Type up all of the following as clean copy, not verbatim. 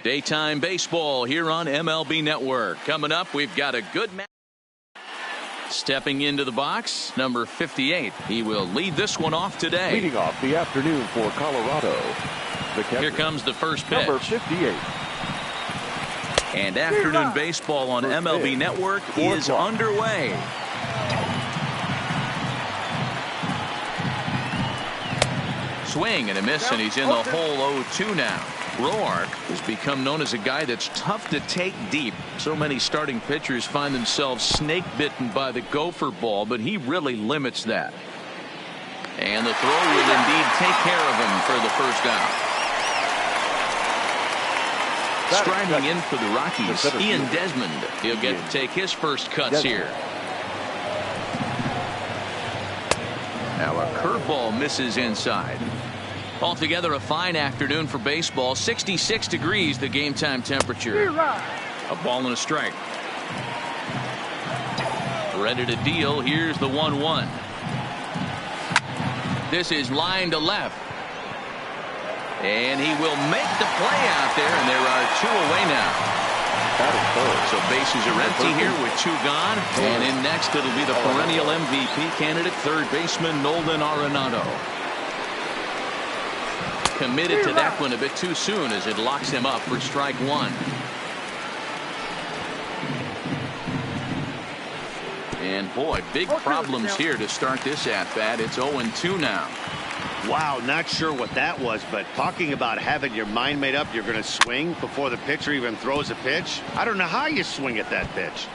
Daytime baseball here on MLB Network. Coming up, we've got a good match. Stepping into the box, number 58. He will lead this one off today. Leading off the afternoon for Colorado. Here comes the first pitch. Number 58. And afternoon baseball on MLB Network is underway. Swing and a miss, and he's in the hole 0-2 now. Roark has become known as a guy that's tough to take deep. So many starting pitchers find themselves snake bitten by the gopher ball, but he really limits that. And the throw will indeed take care of him for the first out. Striding in for the Rockies, Ian Desmond. He'll get to take his first cuts here. Now a curveball misses inside. Altogether a fine afternoon for baseball. 66 degrees the game time temperature. A ball and a strike. Ready to deal. Here's the 1-1. This is line to left. And he will make the play out there, and there are two away now. So bases are empty here with two gone. And in next it'll be the perennial MVP candidate, third baseman Nolan Arenado. Committed to that one a bit too soon as it locks him up for strike one. And boy, big problems here to start this at bat. It's 0-2 now. Wow, not sure what that was, but talking about having your mind made up you're going to swing before the pitcher even throws a pitch. I don't know how you swing at that pitch.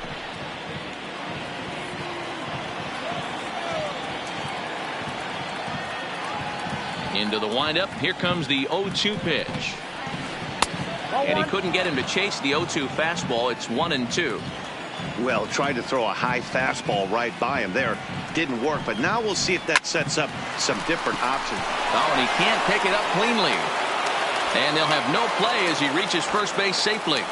Into the windup. Here comes the 0-2 pitch. And he couldn't get him to chase the 0-2 fastball. It's 1-2. Well, tried to throw a high fastball right by him there. Didn't work, but now we'll see if that sets up some different options. Oh, and he can't pick it up cleanly. And they'll have no play as he reaches first base safely.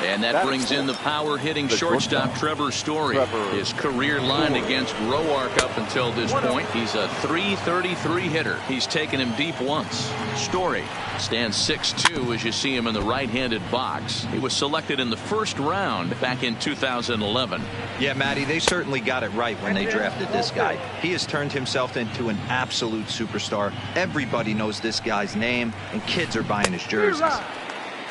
And that brings in the power hitting shortstop Trevor Story. His career line against Roark up until this point. He's a .333 hitter. He's taken him deep once. Story stands 6'2" as you see him in the right-handed box. He was selected in the first round back in 2011. Yeah, Matty, they certainly got it right when they drafted this guy. He has turned himself into an absolute superstar. Everybody knows this guy's name, and kids are buying his jerseys.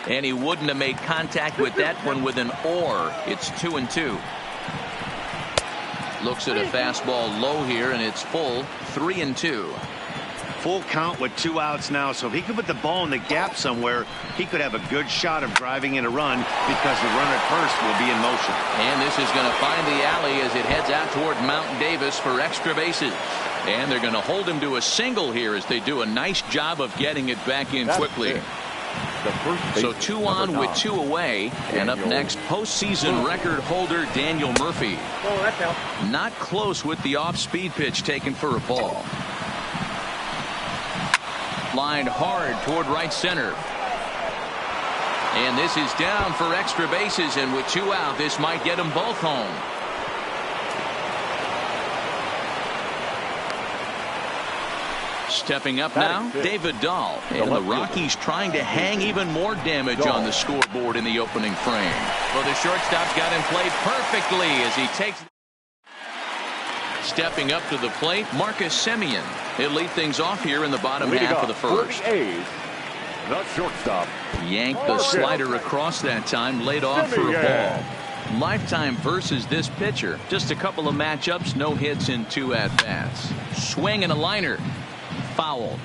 And he wouldn't have made contact with that one with an or. It's 2-2. Looks at a fastball low here, and it's full. 3-2. Full count with 2 outs now, so if he could put the ball in the gap somewhere, he could have a good shot of driving in a run because the runner at first will be in motion. And this is going to find the alley as it heads out toward Mount Davis for extra bases. And they're going to hold him to a single here as they do a nice job of getting it back in quickly. So 2 on with 2 away. And up next, postseason record holder Daniel Murphy. Not close with the off-speed pitch taken for a ball. Lined hard toward right center. And this is down for extra bases, and with 2 out, this might get them both home. Stepping up now, David Dahl. And the Rockies trying to hang even more damage on the scoreboard in the opening frame. Well, the shortstop's got him played perfectly as he takes. Stepping up to the plate, Marcus Semien. He'll lead things off here in the bottom half of the first. The shortstop. Yanked the slider across that time, laid off for a ball. Lifetime versus this pitcher. Just a couple of matchups, no hits in 2 at-bats. Swing and a liner. Foul.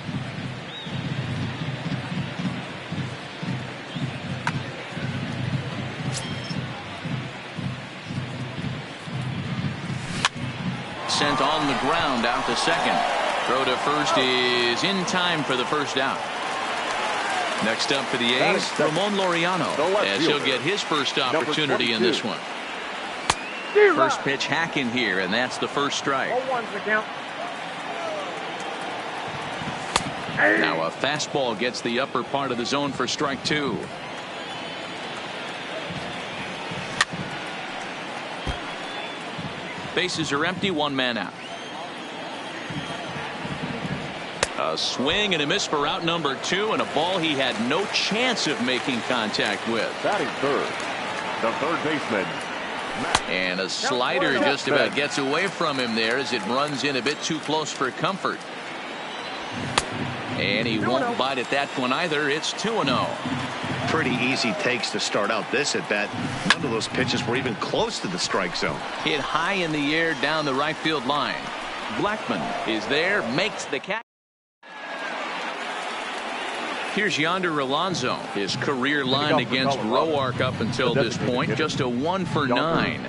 Sent on the ground out to second. Throw to first is in time for the first out. Next up for the A's, Ramon Laureano, as he'll get his first opportunity in this one. First pitch hacking here, and that's the first strike. Now a fastball gets the upper part of the zone for strike 2. Bases are empty, 1 man out. A swing and a miss for out number 2, and a ball he had no chance of making contact with. Batting third, the third baseman. And a slider just about gets away from him there as it runs in a bit too close for comfort. And he won't bite at that one either. It's 2-0. Pretty easy takes to start out this at bat. None of those pitches were even close to the strike zone. Hit high in the air down the right field line. Blackman is there, makes the catch. Here's Yonder Alonso. His career line against Roark up until this point, just a 1 for 9.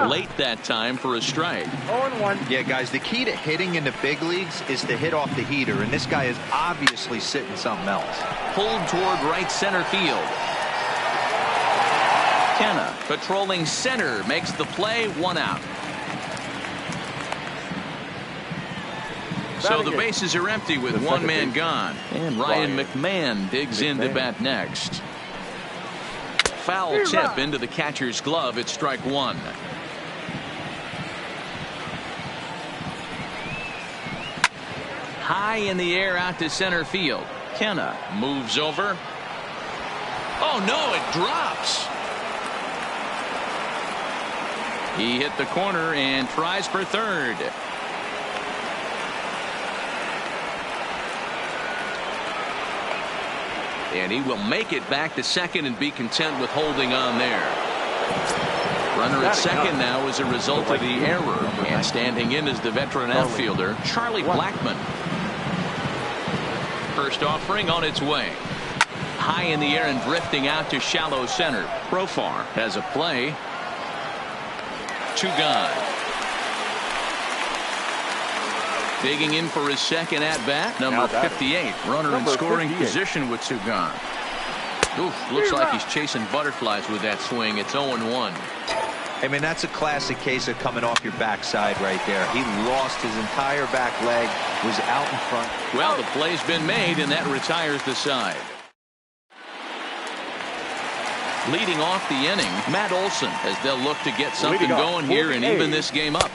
Late that time for a strike. 0-1. Yeah, guys, the key to hitting in the big leagues is to hit off the heater, and this guy is obviously sitting something else. Pulled toward right center field. Kenna patrolling center makes the play, 1 out. So the bases are empty with 1 man gone. And Ryan McMahon digs in to bat next. Foul tip into the catcher's glove. It's strike 1. High in the air out to center field. Kenna moves over. Oh no, it drops. He hit the corner and tries for third. And he will make it back to second and be content with holding on there. Runner at second now as a result of the error. And standing in is the veteran outfielder, Charlie Blackman. First offering on its way. High in the air and drifting out to shallow center. Profar has a play. 2 gone. Digging in for his second at-bat, number 58. Runner in scoring position with 2 gone. Oof, looks like he's chasing butterflies with that swing. It's 0-1. I mean, that's a classic case of coming off your backside right there. He lost his entire back leg, was out in front. Well, the play's been made, and that retires the side. Leading off the inning, Matt Olson, as they'll look to get something going here and even this game up.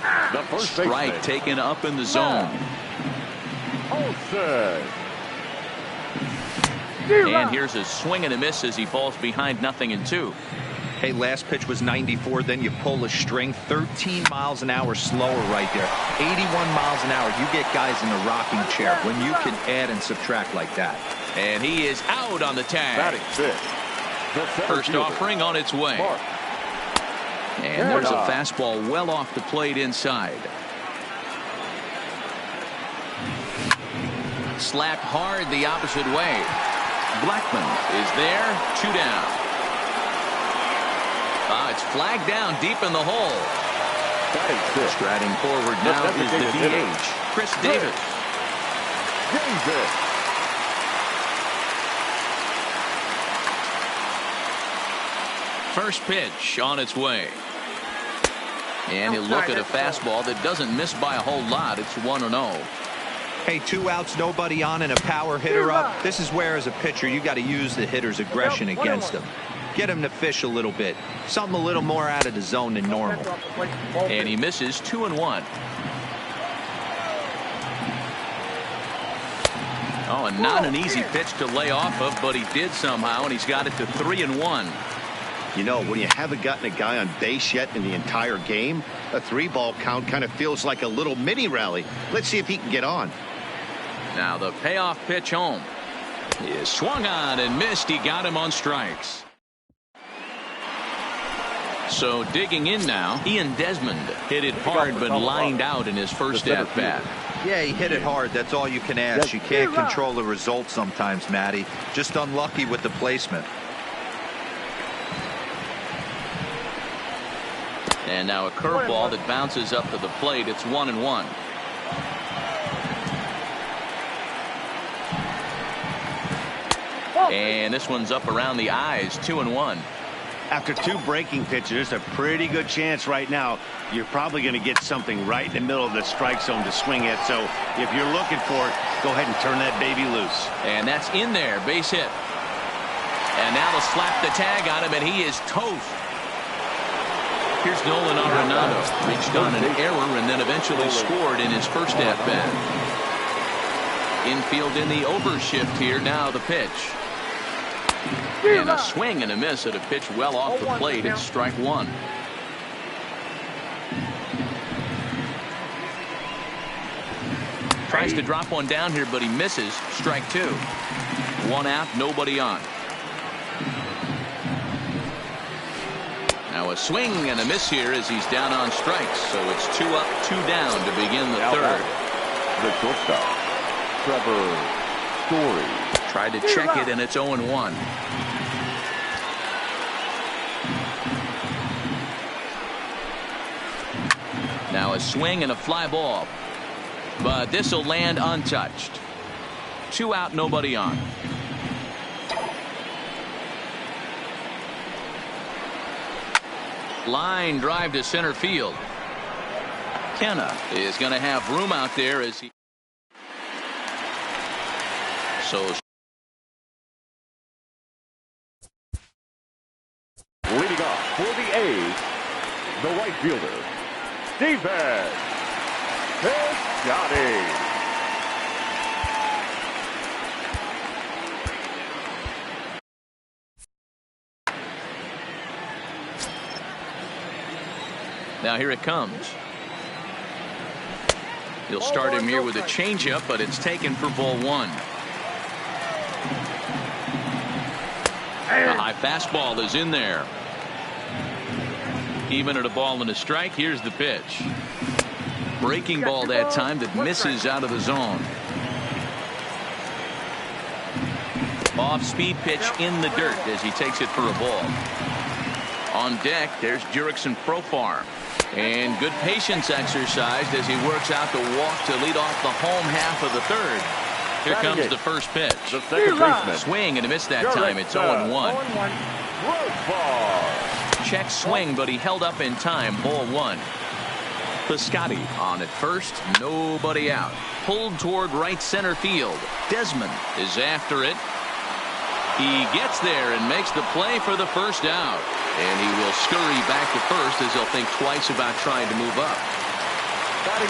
Strike taken up in the zone. And here's a swing and a miss as he falls behind 0-2. Hey, last pitch was 94, then you pull a string 13 miles an hour slower right there. 81 miles an hour. You get guys in the rocking chair when you can add and subtract like that. And he is out on the tag. Batting fifth. First offering on its way. And there's a fastball well off the plate inside. Slapped hard the opposite way. Blackman is there. 2 down. It's flagged down deep in the hole. Striding forward now is the DH, Chris Davis. First pitch on its way. And he'll look at a fastball that doesn't miss by a whole lot. It's 1-0. Hey, 2 outs, nobody on, and a power hitter up. This is where, as a pitcher, you got to use the hitter's aggression against him. Get him to fish a little bit. Something a little more out of the zone than normal. And he misses 2-1. Oh, and not an easy pitch to lay off of, but he did somehow, and he's got it to 3-1. You know, when you haven't gotten a guy on base yet in the entire game, a 3-ball count kind of feels like a little mini rally. Let's see if he can get on. Now the payoff pitch home is swung on and missed. He got him on strikes. So digging in now, Ian Desmond hit it hard but lined out in his first at bat. Yeah, he hit it hard. That's all you can ask. You can't control the result sometimes, Matty. Just unlucky with the placement. And now a curveball that bounces up to the plate. It's 1-1. And this one's up around the eyes. 2-1. After 2 breaking pitches, a pretty good chance right now. You're probably going to get something right in the middle of the strike zone to swing at. So if you're looking for it, go ahead and turn that baby loose. And that's in there. Base hit. And now they'll slap the tag on him, and he is toast. Here's Nolan Arenado. Reached on an error and then eventually scored in his first at-bat. Infield in the overshift here. Now the pitch. And a swing and a miss at a pitch well off the plate. It's strike one. Tries to drop one down here, but he misses. Strike two. One out, nobody on. Now a swing and a miss here as he's down on strikes. So it's 2 up, 2 down to begin the third. The shortstop, Trevor Story. Tried to check it, and it's 0-1. Now a swing and a fly ball. But this will land untouched. 2 out, nobody on. Line drive to center field. Kenna is going to have room out there as he. So leading off for the A's, the right fielder, Tyden. now here it comes. He'll start him here with a changeup, but it's taken for ball one. The high fastball is in there. Even at a ball and a strike, here's the pitch. Breaking ball that time that misses out of the zone. Off-speed pitch in the dirt as he takes it for a ball. On deck, there's Jurickson Profar. And good patience exercised as he works out the walk to lead off the home half of the third. Here comes the first pitch. The second baseman. Swing and a miss that time. It's 0-1. Check swing, but he held up in time. Ball one. Piscotty on at first. Nobody out. Pulled toward right center field. Desmond is after it. He gets there and makes the play for the first out. And he will scurry back to first as he'll think twice about trying to move up.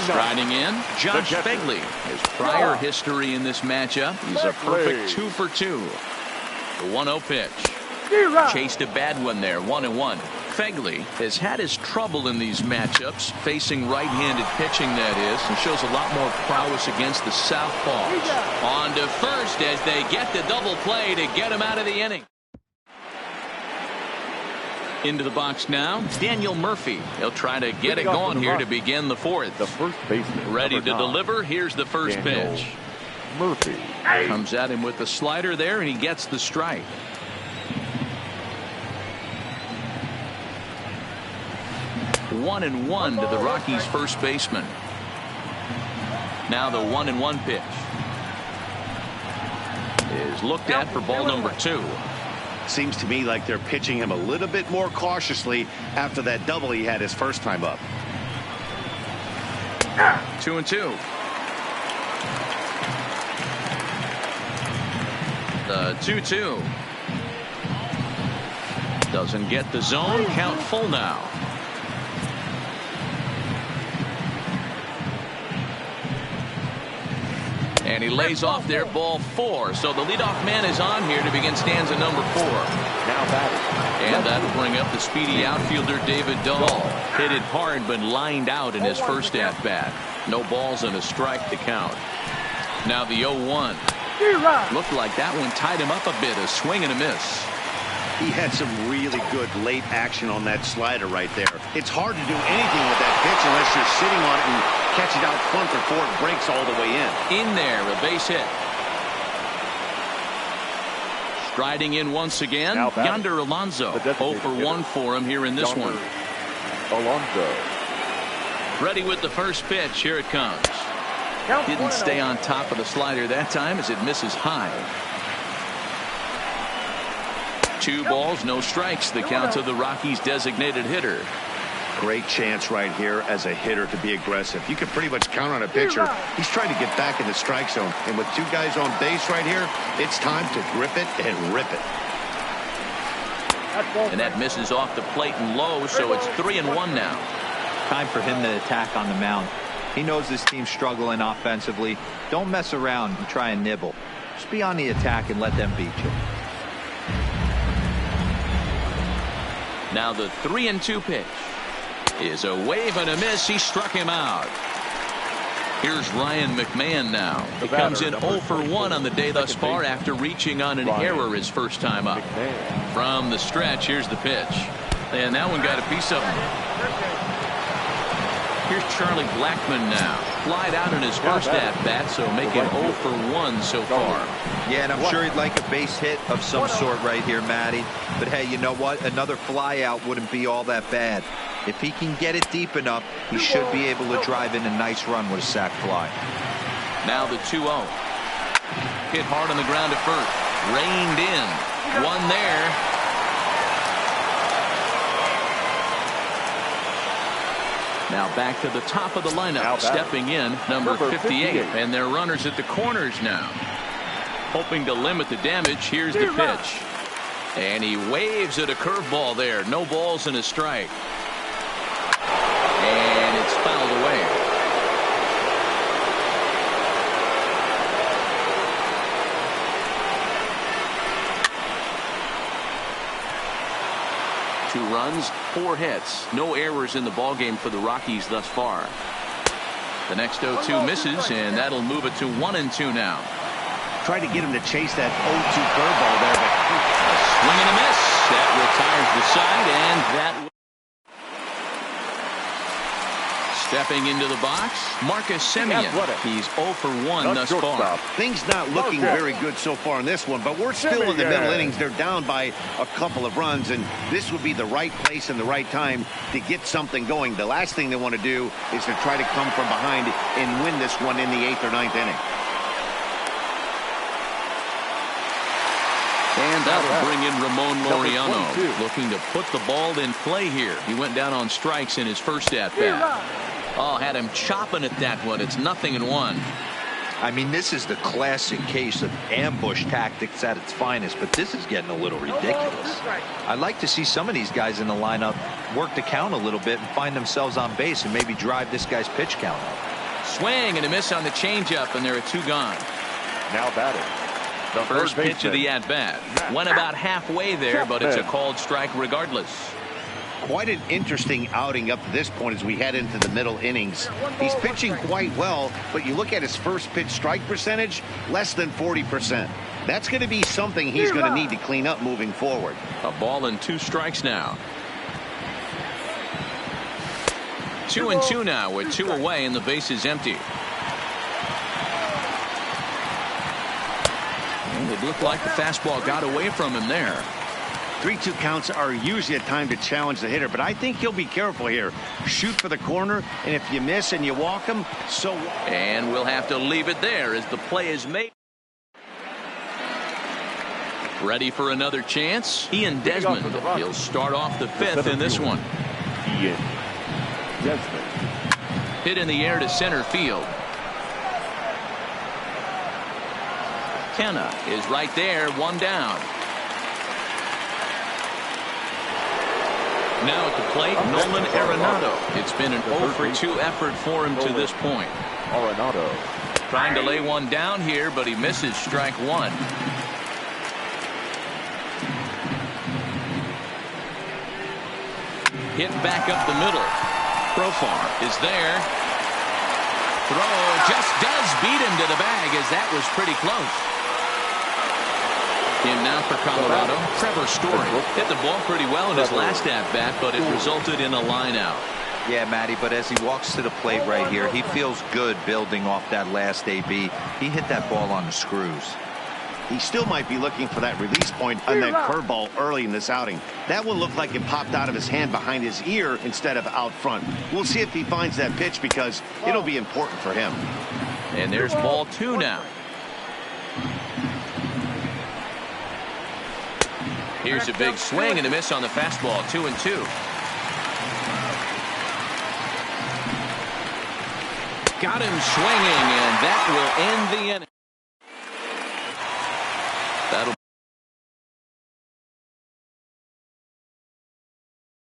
Striding in, Josh Begley. His prior history in this matchup, he's a perfect 2 for 2. The 1-0 pitch. Chased a bad one there, 1-1. Begley has had his trouble in these matchups, facing right-handed pitching, that is, and shows a lot more prowess against the southpaws. On to first as they get the double play to get him out of the inning. Into the box now, Daniel Murphy. He'll try to get it going here to begin the fourth. The first baseman. Ready to deliver. Here's the first pitch. Murphy comes at him with the slider there, and he gets the strike. One and one to the Rockies' first baseman. Now the 1-1 pitch is looked at for ball number 2. Seems to me like they're pitching him a little bit more cautiously after that double he had his first time up. 2-2. The 2-2 doesn't get the zone. Count full now. And he lays off there, ball 4. So the leadoff man is on here to begin stanza number 4. now batting. And that'll bring up the speedy outfielder David Dahl. Hit it hard but lined out in his first at bat. No balls and a strike to count. Now the 0-1. Looked like that one tied him up a bit. A swing and a miss. He had some really good late action on that slider right there. It's hard to do anything with that pitch unless you're sitting on it and catch it out front before it breaks all the way in. In there, a base hit. Striding in once again, Yonder Alonso. 0 for 1 for him here in this one. Alonso. Ready with the first pitch. Here it comes. Didn't stay on top of the slider that time as it misses high. 2 balls, no strikes. The count to the Rockies' designated hitter. Great chance right here as a hitter to be aggressive. You can pretty much count on a pitcher. He's trying to get back in the strike zone. And with 2 guys on base right here, it's time to grip it and rip it. And that misses off the plate and low, so it's 3-1 now. Time for him to attack on the mound. He knows this team's struggling offensively. Don't mess around and try and nibble. Just be on the attack and let them beat you. Now the 3-2 pitch is a wave and a miss. He struck him out. Here's Ryan McMahon now. He comes in 0 for 1 on the day thus far after reaching on an error his first time up. From the stretch, here's the pitch. And that one got a piece of him. Here's Charlie Blackmon now. Flied out in his first at-bat, so making 0 for 1 so far. Yeah, and I'm sure he'd like a base hit of some sort right here, Matty. But hey, you know what? Another fly out wouldn't be all that bad. If he can get it deep enough, he should be able to drive in a nice run with a sac fly. Now the 2-0. Hit hard on the ground at first. Reined in. One there. Now back to the top of the lineup. Stepping in, number 58. And they're runners at the corners now. Hoping to limit the damage. Here's the pitch. And he waves at a curveball there. No balls and a strike. And it's fouled away. Two runs, 4 hits, no errors in the ballgame for the Rockies thus far. The next 0-2 misses, and that'll move it to 1-2 now. Try to get him to chase that 0-2 curveball there, but a swing and a miss. That retires the side, and that. Stepping into the box, Marcus Semien. He's 0 for 1 thus far. Things not looking very good so far in this one, but we're still in the middle innings. They're down by a couple of runs, and this would be the right place and the right time to get something going. The last thing they want to do is to try to come from behind and win this one in the 8th or 9th inning. And that'll bring in Ramon Laureano, looking to put the ball in play here. He went down on strikes in his first at-bat. Oh, had him chopping at that one. It's 0-1. I mean, this is the classic case of ambush tactics at its finest, but this is getting a little ridiculous. I'd like to see some of these guys in the lineup work the count a little bit and find themselves on base and maybe drive this guy's pitch count up. Swing and a miss on the changeup, and there are 2 gone. Now batting. The first pitch of the at-bat. Went about halfway there, but it's a called strike regardless. Quite an interesting outing up to this point as we head into the middle innings. He's pitching quite well, but you look at his first pitch strike percentage, less than 40%. That's going to be something he's going to need to clean up moving forward. A ball and 2 strikes now. 2-2 now with 2 away and the base is empty. And it looked like the fastball got away from him there. 3-2 counts are usually a time to challenge the hitter, but I think he'll be careful here. Shoot for the corner, and if you miss and you walk him, so. And we'll have to leave it there as the play is made. Ready for another chance? Ian Desmond. He'll start off the 5th in this one. Ian Desmond. Hit in the air to center field. Kenna is right there, 1 down. Now at the plate, Nolan Arenado. It's been an 0 for 2 effort for him to this point. Arenado trying to lay one down here, but he misses strike 1. Hit back up the middle. Profar is there. Throw just does beat him to the bag, as that was pretty close. In now for Colorado, Trevor Story. Hit the ball pretty well in his last at-bat, but it resulted in a line out. Yeah, Matty, but as he walks to the plate right here, he feels good building off that last AB. He hit that ball on the screws. He still might be looking for that release point on that curveball early in this outing. That one looked like it popped out of his hand behind his ear instead of out front. We'll see if he finds that pitch because it'll be important for him. And there's ball 2 now. Here's a big swing and a miss on the fastball. 2-2. Got him swinging, and that will end the inning. That'll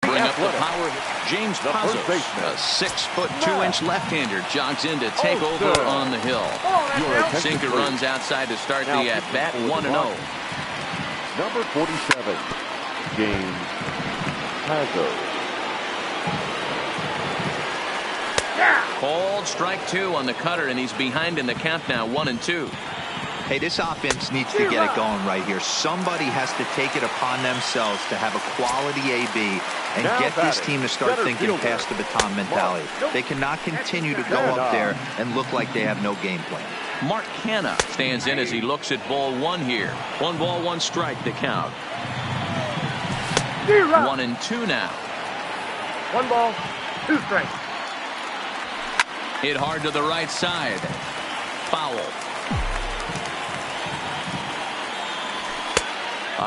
bring up the power. James the first Pazos, baseman. a 6'2" left-hander, jogs in to take over on the hill. Sinker runs outside to start the at-bat, 1-0. Number 47, James Pazos. Called strike 2 on the cutter, and he's behind in the count now, 1-2. Hey, this offense needs to get it going right here. Somebody has to take it upon themselves to have a quality AB and get this team to start thinking past the baton mentality. They cannot continue to go up there and look like they have no game plan. Mark Hanna stands in as he looks at ball 1 here. 1 ball, 1 strike to count. 1-2 now. 1 ball, 2 strikes. Hit hard to the right side. Foul.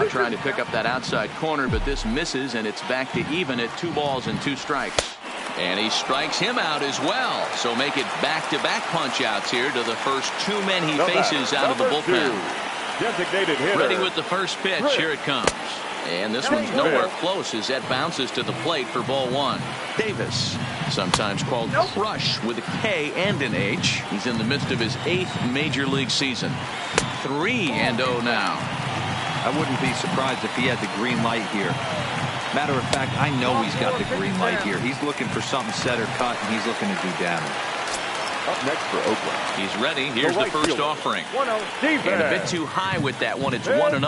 Trying to pick up that outside corner, but this misses, and it's back to even at 2 balls and 2 strikes. And he strikes him out as well. So make it back-to-back punch-outs here to the first 2 men he faces out of the bullpen. Designated hitter. Ready with the first pitch. Here it comes. And this one's nowhere close as that bounces to the plate for ball 1. Davis, sometimes called Crush with a K and an H. He's in the midst of his 8th major league season. 3-0 now. I wouldn't be surprised if he had the green light here. Matter of fact, I know he's got the green light here. He's looking for something set or cut, and he's looking to do damage. Up next for Oakland. He's ready. Here's the first offering. And a bit too high with that one. It's 1-0.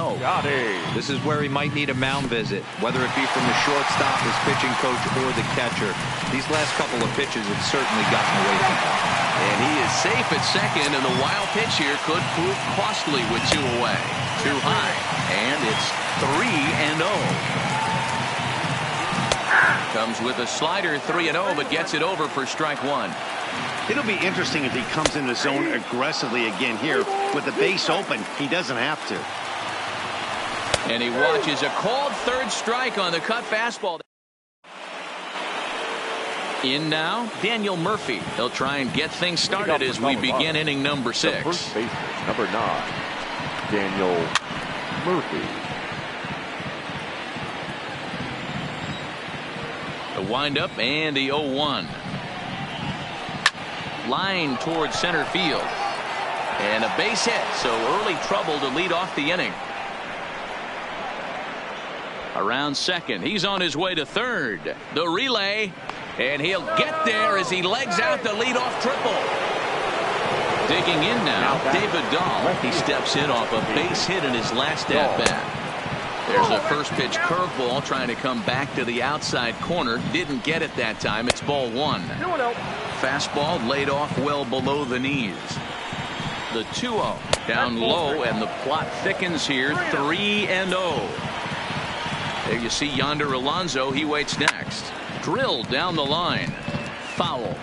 This is where he might need a mound visit, whether it be from the shortstop, his pitching coach, or the catcher. These last couple of pitches have certainly gotten away from him. And he is safe at second, and the wild pitch here could prove costly with 2 away. Too high, and it's 3-0. Comes with a slider, 3-0, but gets it over for strike 1. It'll be interesting if he comes in the zone aggressively again here. With the base open, he doesn't have to. And he watches a called 3rd strike on the cut fastball. In now, Daniel Murphy. He'll try and get things started as we begin inning number 6. First baseman, number 9, Daniel Murphy. The windup and the 0-1. Line towards center field. And a base hit, so early trouble to lead off the inning. Around second, he's on his way to 3rd. The relay, and he'll get there as he legs out the leadoff triple. Digging in now, David Dahl. He steps in off a base hit in his last at-bat. There's a first pitch curveball trying to come back to the outside corner. Didn't get it that time. It's ball 1. Fastball laid off well below the knees. The 2-0 down low, and the plot thickens here. 3-0. There you see Yonder Alonso. He waits next. Drilled down the line. Foul.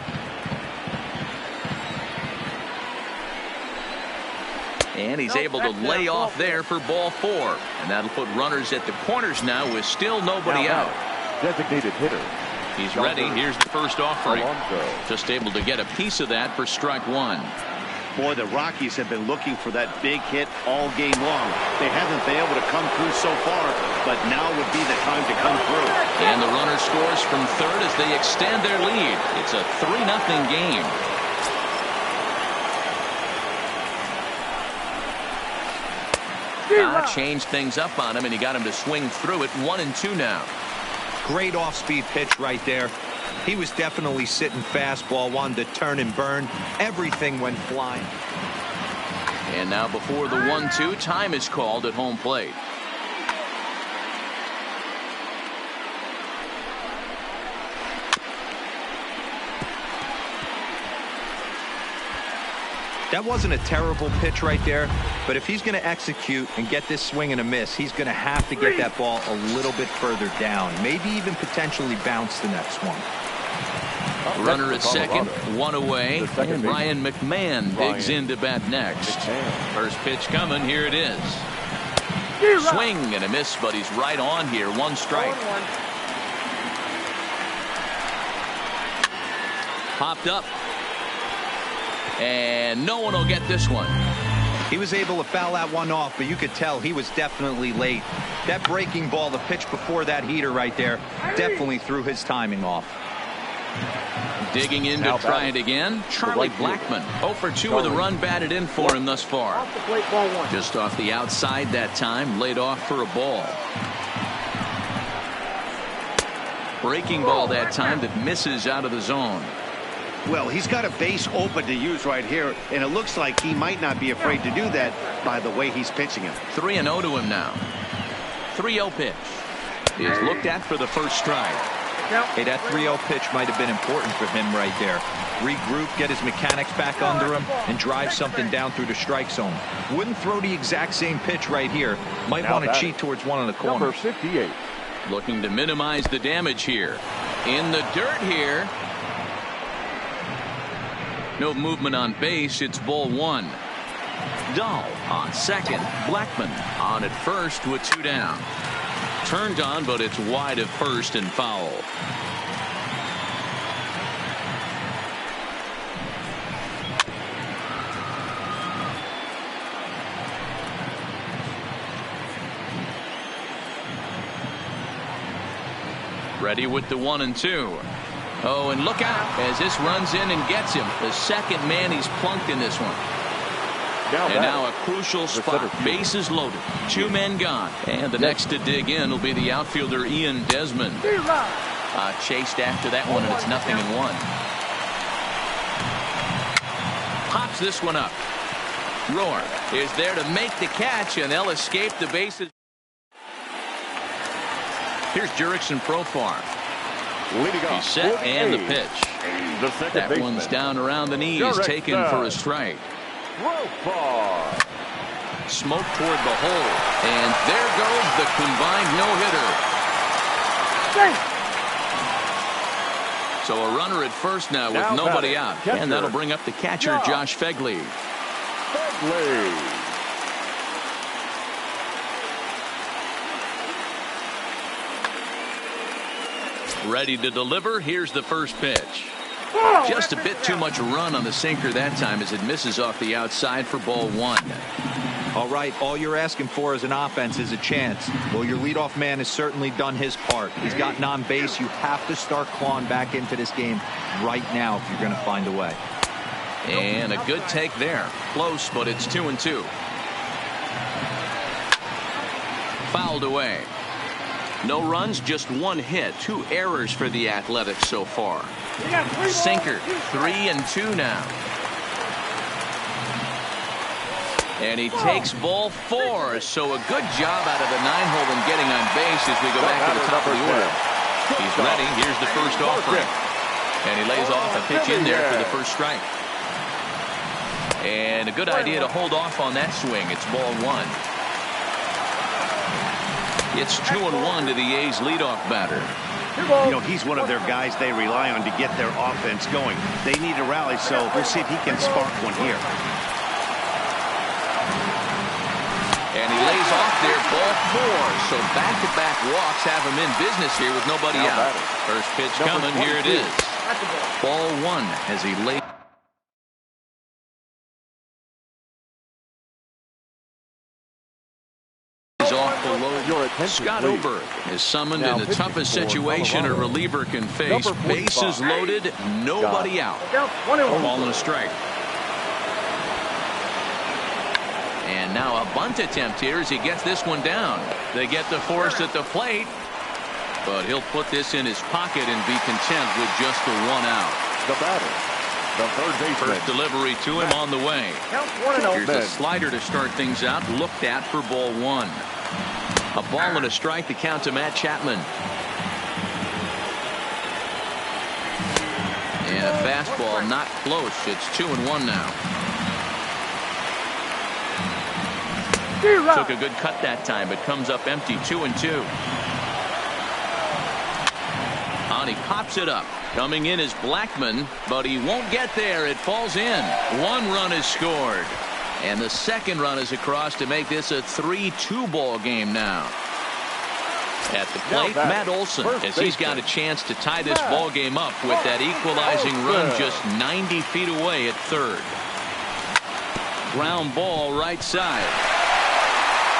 And he's able to lay off there for ball 4. And that'll put runners at the corners now with still nobody out. Designated hitter. He's ready. Here's the first offering. Just able to get a piece of that for strike 1. Boy, the Rockies have been looking for that big hit all game long. They haven't been able to come through so far, but now would be the time to come through. And the runner scores from 3rd as they extend their lead. It's a 3-0 game. Changed things up on him, and he got him to swing through it. 1-2 now. Great off-speed pitch right there. He was definitely sitting fastball, wanted to turn and burn. Everything went flying. And now before the 1-2, time is called at home plate. That wasn't a terrible pitch right there, but if he's going to execute and get this swing and a miss, he's going to have to get that ball a little bit further down, maybe even potentially bounce the next one. Runner at second, 1 away, and Ryan McMahon digs into bat next. First pitch coming, here it is. Swing and a miss, but he's right on here. 1 strike. Popped up. And no one will get this one. He was able to foul that one off, but you could tell he was definitely late. That breaking ball, the pitch before that heater right there, definitely threw his timing off. Digging in to try it again, Charlie Blackmon. 0 for 2 with a run batted in for him thus far. Off the plate, ball 1. Just off the outside that time, laid off for a ball. Breaking ball that time that misses out of the zone. Well, he's got a base open to use right here, and it looks like he might not be afraid to do that by the way he's pitching him. 3-0 to him now. 3-0 pitch is looked at for the first strike. Hey, that 3-0 pitch might have been important for him right there. Regroup, get his mechanics back under him, and drive something down through the strike zone. Wouldn't throw the exact same pitch right here. Might want to cheat towards one of the corners. Number 58. Looking to minimize the damage here. In the dirt here. No movement on base. It's ball 1. Dahl on second. Blackmon on at first with 2 down. Turned on, but it's wide of first and foul. Ready with the 1-2. Oh, and look out as this runs in and gets him. The second man he's plunked in this one. And now a crucial spot. Bases loaded. 2 men gone. And the next to dig in will be the outfielder Ian Desmond. Chased after that one, and it's 0-1. Pops this one up. Roar is there to make the catch, and they'll escape the bases. Here's Jurickson Profar. He's set and the pitch. That one's down around the knees, taken for a strike. Smoke toward the hole, and there goes the combined no-hitter. So a runner at first now with nobody out, and that'll bring up the catcher Josh Fegley. Ready to deliver. Here's the first pitch. Just a bit too much run on the sinker that time as it misses off the outside for ball 1. All right, all you're asking for as an offense is a chance. Well, your leadoff man has certainly done his part. He's gotten on base. You have to start clawing back into this game right now if you're going to find a way. And a good take there. Close, but it's 2-2. Fouled away. No runs, just 1 hit. 2 errors for the Athletics so far. Sinker, 3-2 now. And he takes ball 4. So a good job out of the 9-hole in getting on base as we go back to the top of the order. He's ready. Here's the first offering. And he lays off a pitch in there for the first strike. And a good idea to hold off on that swing. It's ball 1. It's 2-1 to the A's leadoff batter. You know, he's one of their guys they rely on to get their offense going. They need a rally, so we'll see if he can spark one here. And he lays off there, ball 4. So back-to-back walks have him in business here with nobody out. First pitch coming, here it is. Ball 1 as he lays. Scott Oberg is summoned in the toughest situation a reliever can face. Bases loaded, nobody out. Ball and a strike. And now a bunt attempt here as he gets this one down. They get the force at the plate, but he'll put this in his pocket and be content with just the 1 out. The batter, the third baseman. First delivery to him on the way. Here's a slider to start things out. Looked at for ball 1. A ball and a strike to count to Matt Chapman. And a fastball not close. It's 2-1 now. Took a good cut that time, but comes up empty. 2-2. On he pops it up. Coming in is Blackmon, but he won't get there. It falls in. 1 run is scored. And the second run is across to make this a 3-2 ball game now. At the plate, Matt Olson, as he's got a chance to tie this ball game up with that equalizing run just 90 feet away at third. ground ball right side.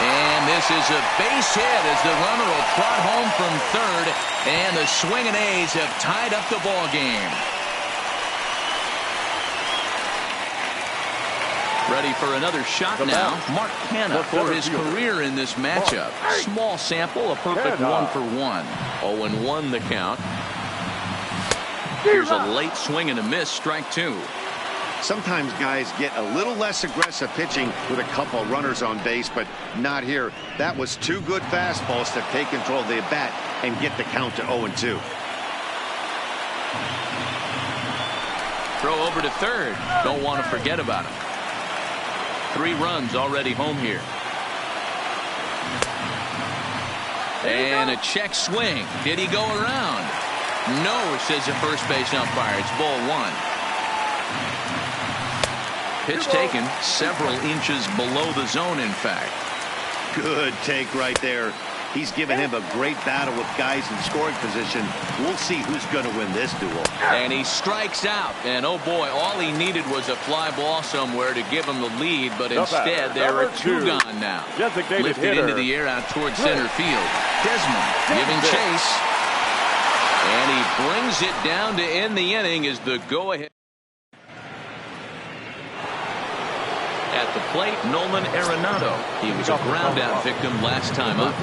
And this is a base hit as the runner will trot home from third, and the swinging A's have tied up the ball game. Ready for another shot now. Mark Canha for his career in this matchup. Small sample, a perfect 1-for-1. 0-1 the count. Here's a late swing and a miss, strike two. Sometimes guys get a little less aggressive pitching with a couple of runners on base, but not here. That was two good fastballs to take control of the bat and get the count to 0-2. Throw over to third. Don't want to forget about him. 3 runs already home here. And a check swing. Did he go around? No, says the first base umpire. It's ball 1. Pitch taken several inches below the zone, in fact. Good take right there. He's given him a great battle with guys in scoring position. We'll see who's going to win this duel. And he strikes out. And oh boy, all he needed was a fly ball somewhere to give him the lead. But instead, there are 2 gone now. Lifted into the air out towards center field. Desmond giving chase. And he brings it down to end the inning as the go-ahead. At the plate, Nolan Arenado. He was a ground-out victim last time up.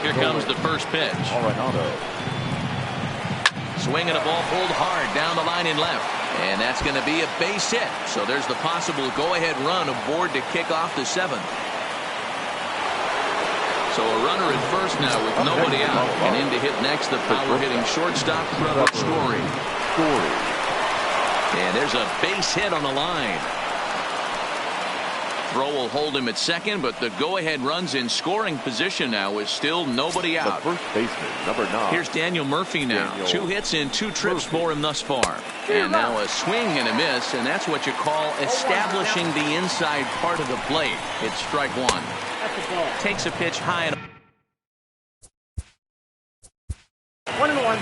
Here comes the first pitch. Swinging a ball pulled hard down the line in left. And that's going to be a base hit. So there's the possible go-ahead run aboard to kick off the 7th. So a runner at first now with nobody out. And in to hit next, the power-hitting shortstop, Trevor Story. And there's a base hit on the line. Throw will hold him at second, but the go-ahead runs in scoring position now with still nobody out. The first baseman, number 9. Here's Daniel Murphy now. 2 hits in 2 trips for him thus far. And now a swing and a miss, and that's what you call establishing the inside part of the plate. It's strike 1. Takes a pitch high and 1-1.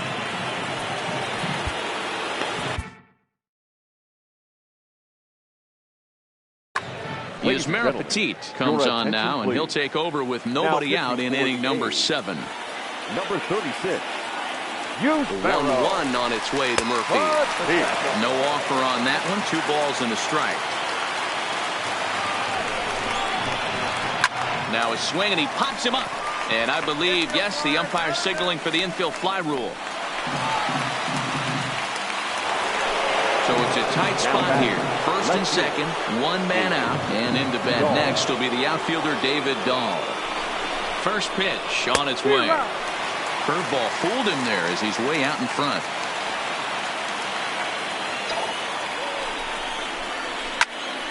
Yusmeiro Petit comes on now, and he'll take over with nobody out in inning number 7. Number 36. 1-1 on its way to Murphy. No offer on that one. 2 balls and a strike. Now a swing, and he pops him up. And I believe, yes, the umpire signaling for the infield fly rule. So it's a tight spot here. First and second, 1 man out, and into bat next will be the outfielder David Dahl. First pitch on its way. Curveball fooled him there as he's way out in front.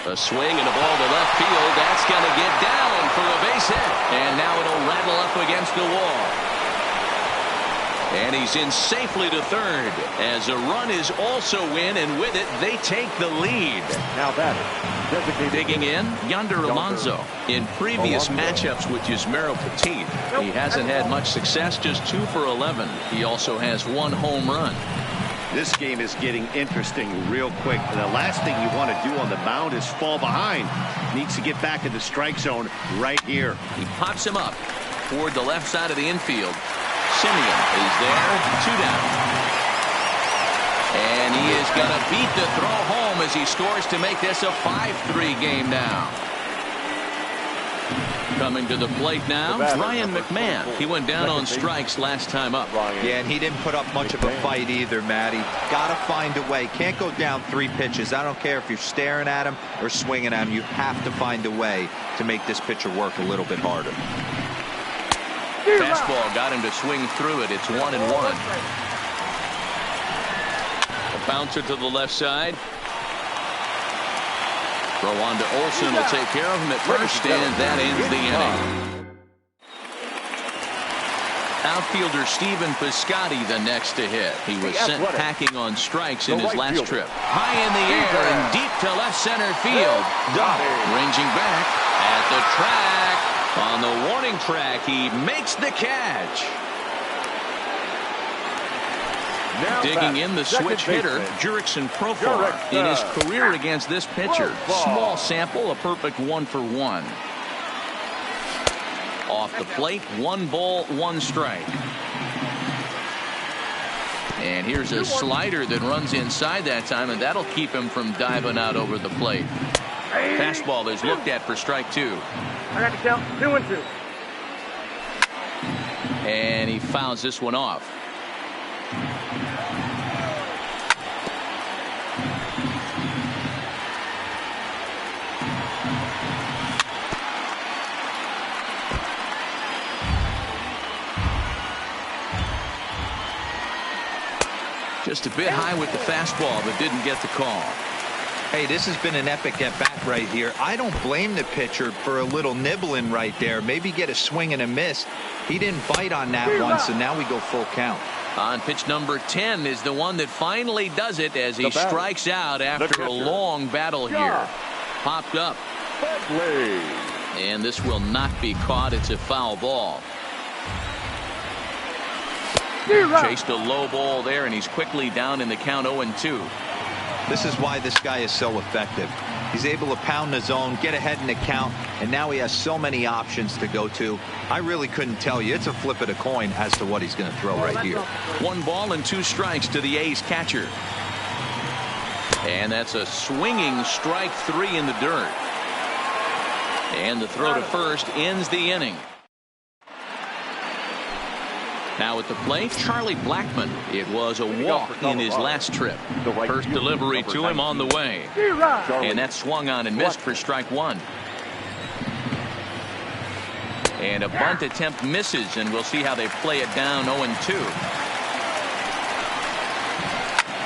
A swing and a ball to left field. That's going to get down for a base hit. And now it'll rattle up against the wall. And he's in safely to third as a run is also in, and with it they take the lead. Now that digging in, Yonder Alonso. In previous matchups with Yusmeiro Petit, he hasn't had much success, just 2 for 11. He also has 1 home run. This game is getting interesting real quick. And the last thing you want to do on the mound is fall behind. Needs to get back in the strike zone right here. He pops him up toward the left side of the infield. Simeon is there, 2 down. And he is going to beat the throw home as he scores to make this a 5-3 game now. Coming to the plate now, Ryan McMahon. He went down on strikes last time up. Yeah, and he didn't put up much of a fight either, Matty. Got to find a way. Can't go down 3 pitches. I don't care if you're staring at him or swinging at him. You have to find a way to make this pitcher work a little bit harder. Fastball got him to swing through it. It's 1-1. A bouncer to the left side. Throw on to Olsen will take care of him at first, and that ends the inning. Outfielder Stephen Piscotty the next to hit. He was sent packing on strikes in his last trip. High in the air and deep to left center field. Ranging back at the track. On the warning track, he makes the catch. Digging in the switch hitter, Jurickson Profar. In his career against this pitcher, small sample, a perfect 1 for 1. Off the plate, 1 ball, 1 strike. And here's a slider that runs inside that time, and that'll keep him from diving out over the plate. Fastball is looked at for strike 2. I got to count 2-2. And he fouls this one off. Just a bit high with the fastball, but didn't get the call. Hey, this has been an epic at-bat right here. I don't blame the pitcher for a little nibbling right there. Maybe get a swing and a miss. He didn't bite on that one, so now we go full count. On pitch number 10 is the one that finally does it as he strikes out after a long battle here. Popped up. And this will not be caught. It's a foul ball. Chased a low ball there, and he's quickly down in the count 0-2. This is why this guy is so effective. He's able to pound the zone, get ahead in the count, and now he has so many options to go to. I really couldn't tell you. It's a flip of the coin as to what he's going to throw right here. 1 ball and 2 strikes to the A's catcher. And that's a swinging strike 3 in the dirt. And the throw to first ends the inning. Now at the plate, Charlie Blackmon. It was a walk in his last trip. First delivery to him on the way. And that swung on and missed for strike 1. And a bunt attempt misses, and we'll see how they play it down 0-2.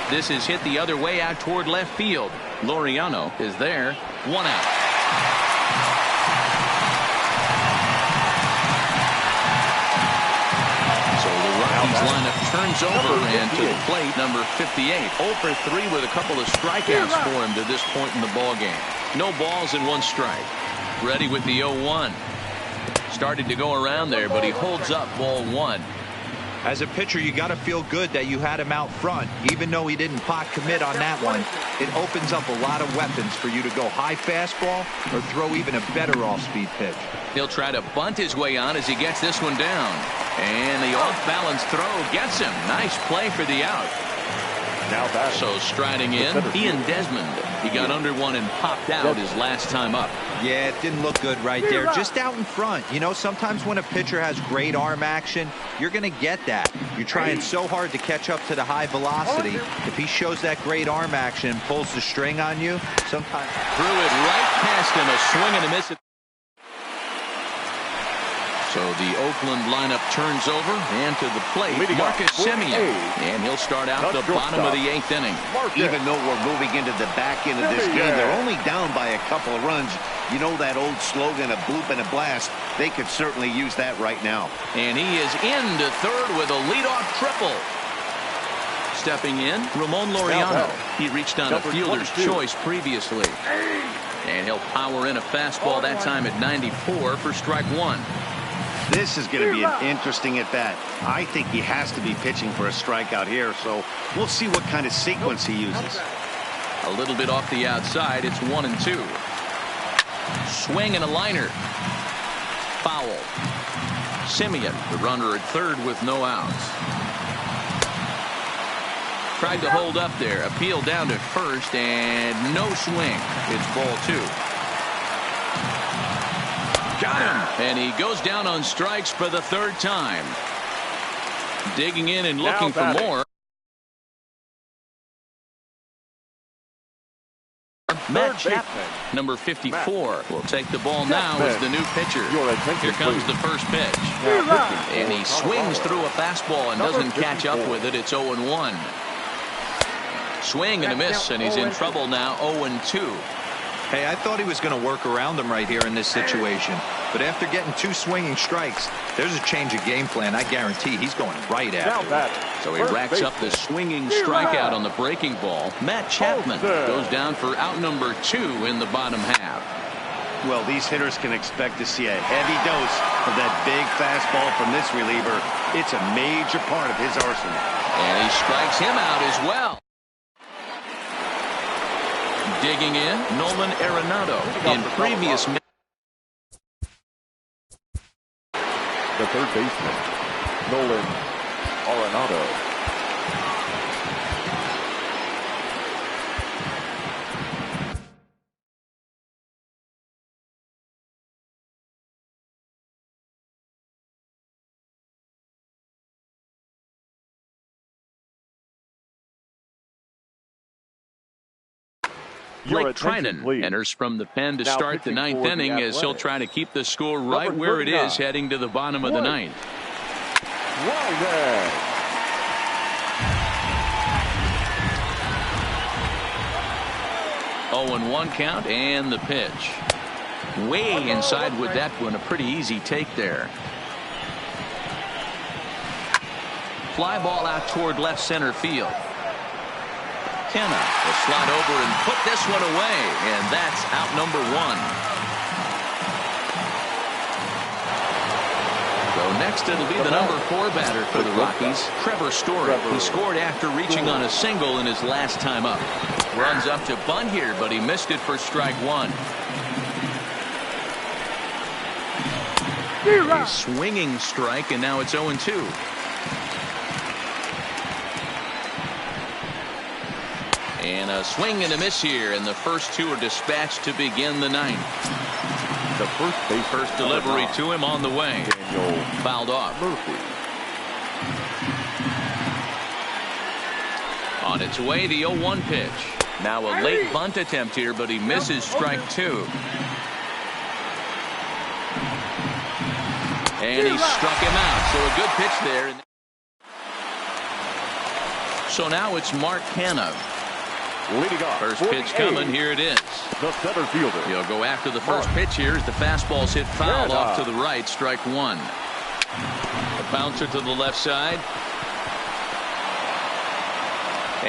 This is hit the other way out toward left field. Laureano is there. 1 out. Lineup turns over, and to the plate, number 58. 0 for 3 with a couple of strikeouts for him to this point in the ball game. No balls and 1 strike. Ready with the 0-1. Started to go around there, but he holds up ball 1. As a pitcher, you got to feel good that you had him out front. Even though he didn't pot commit on that one, it opens up a lot of weapons for you to go high fastball or throw even a better off-speed pitch. He'll try to bunt his way on as he gets this one down. And the off-balance throw gets him. Nice play for the out. So striding in, Ian Desmond. He got under one and popped out his last time up. Yeah, it didn't look good right there. Just out in front. You know, sometimes when a pitcher has great arm action, you're going to get that. You're trying so hard to catch up to the high velocity. If he shows that great arm action and pulls the string on you, sometimes... Threw it right past him. A swing and a miss. So the Oakland lineup turns over, and to the plate, Marcus Semien. And he'll start out the bottom of the 8th inning. Even though we're moving into the back end of this game, they're only down by a couple of runs. You know that old slogan, a bloop and a blast? They could certainly use that right now. And he is into third with a leadoff triple. Stepping in, Ramon Laureano. He reached on a fielder's choice previously. And he'll power in a fastball that time at 94 for strike 1. This is going to be an interesting at-bat. I think he has to be pitching for a strikeout here, so we'll see what kind of sequence he uses. A little bit off the outside. It's 1-2. Swing and a liner. Foul. Semien, the runner at third with no outs. Tried to hold up there. Appeal down to first, and no swing. It's ball 2. Got him. And he goes down on strikes for the 3rd time. Digging in and looking for more. Matt Chapman, number 54, will take the ball now as the new pitcher. Here comes the first pitch. And he swings through a fastball and doesn't catch up with it. It's 0-1. Swing and a miss, and he's in trouble now. 0-2. Hey, I thought he was going to work around him right here in this situation. But after getting 2 swinging strikes, there's a change of game plan. I guarantee he's going right after it. So he racks up the swinging strikeout on the breaking ball. Matt Chapman goes down for out number 2 in the bottom half. Well, these hitters can expect to see a heavy dose of that big fastball from this reliever. It's a major part of his arsenal. And he strikes him out as well. Digging in, Nolan Arenado. In previous minutes. The third baseman, Nolan Arenado. Blake Tyden enters from the pen to start the ninth inning as he'll try to keep the score right where it is heading to the bottom of the ninth. 0-1 count and the pitch. Way inside with that one. A pretty easy take there. Fly ball out toward left center field. Kenna will slide over and put this one away, and that's out number one. So next it'll be the number 4 batter for the Rockies, Trevor Story. He scored after reaching on a single in his last time up. Runs up to bunt here, but he missed it for strike one. A swinging strike, and now it's 0-2. And a swing and a miss here, and the first two are dispatched to begin the ninth. The first delivery to him on the way. Fouled off. On its way, the 0-1 pitch. Now a late bunt attempt here, but he misses strike two. And he struck him out, so a good pitch there. So now it's Mark Hanna. Leading off. First pitch coming. Here it is. The center fielder. He'll go after the first pitch here as the fastball's hit foul off to the right. Strike one. A bouncer to the left side.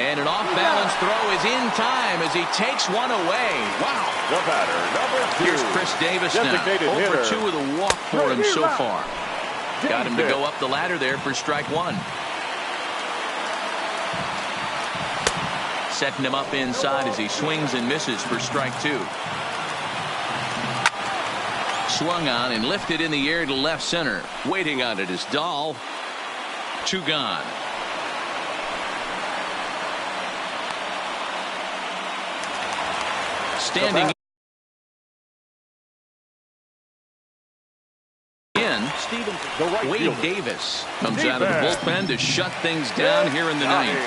And an off-balance throw is in time as he takes one away. Wow. The batter, number 2. Here's Chris Davis now. 0 for 2 with a walk for him so far. Got him to go up the ladder there for strike one. Setting him up inside as he swings and misses for strike two. Swung on and lifted in the air to left center. Waiting on it is Dahl. 2 gone. Standing in, Wade Davis comes out of the bullpen to shut things down here in the ninth.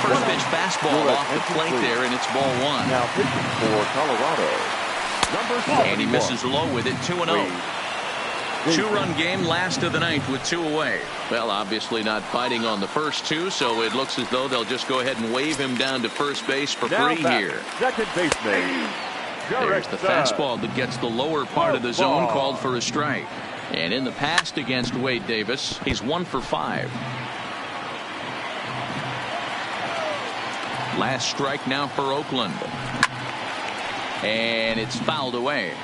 First pitch fastball off the plate there, and it's ball one. Now pitching for Colorado, and he misses low with it. 2-0. 2-run game, last of the ninth with 2 away. Well, obviously not fighting on the first 2, so it looks as though they'll just go ahead and wave him down to first base for free here. Second baseman. There's the fastball that gets the lower part of the zone, called for a strike. And in the past against Wade Davis, he's 1 for 5. Last strike now for Oakland. And it's fouled away.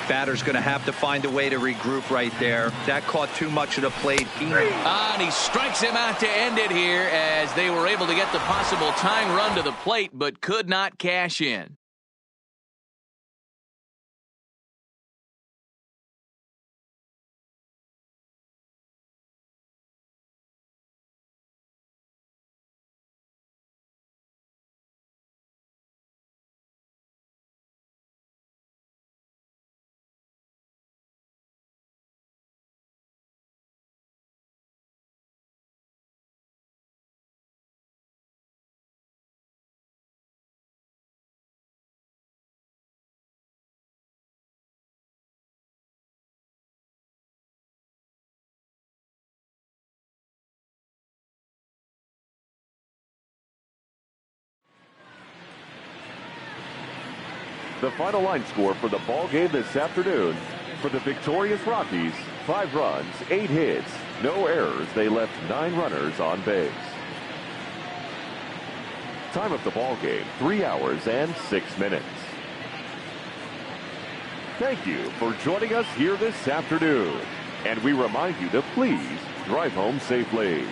Batter's going to have to find a way to regroup right there. That caught too much of the plate. And he strikes him out to end it here as they were able to get the possible tying run to the plate but could not cash in. The final line score for the ball game this afternoon. For the victorious Rockies, 5 runs, 8 hits, no errors. They left 9 runners on base. Time of the ball game, 3 hours and 6 minutes. Thank you for joining us here this afternoon. And we remind you to please drive home safely.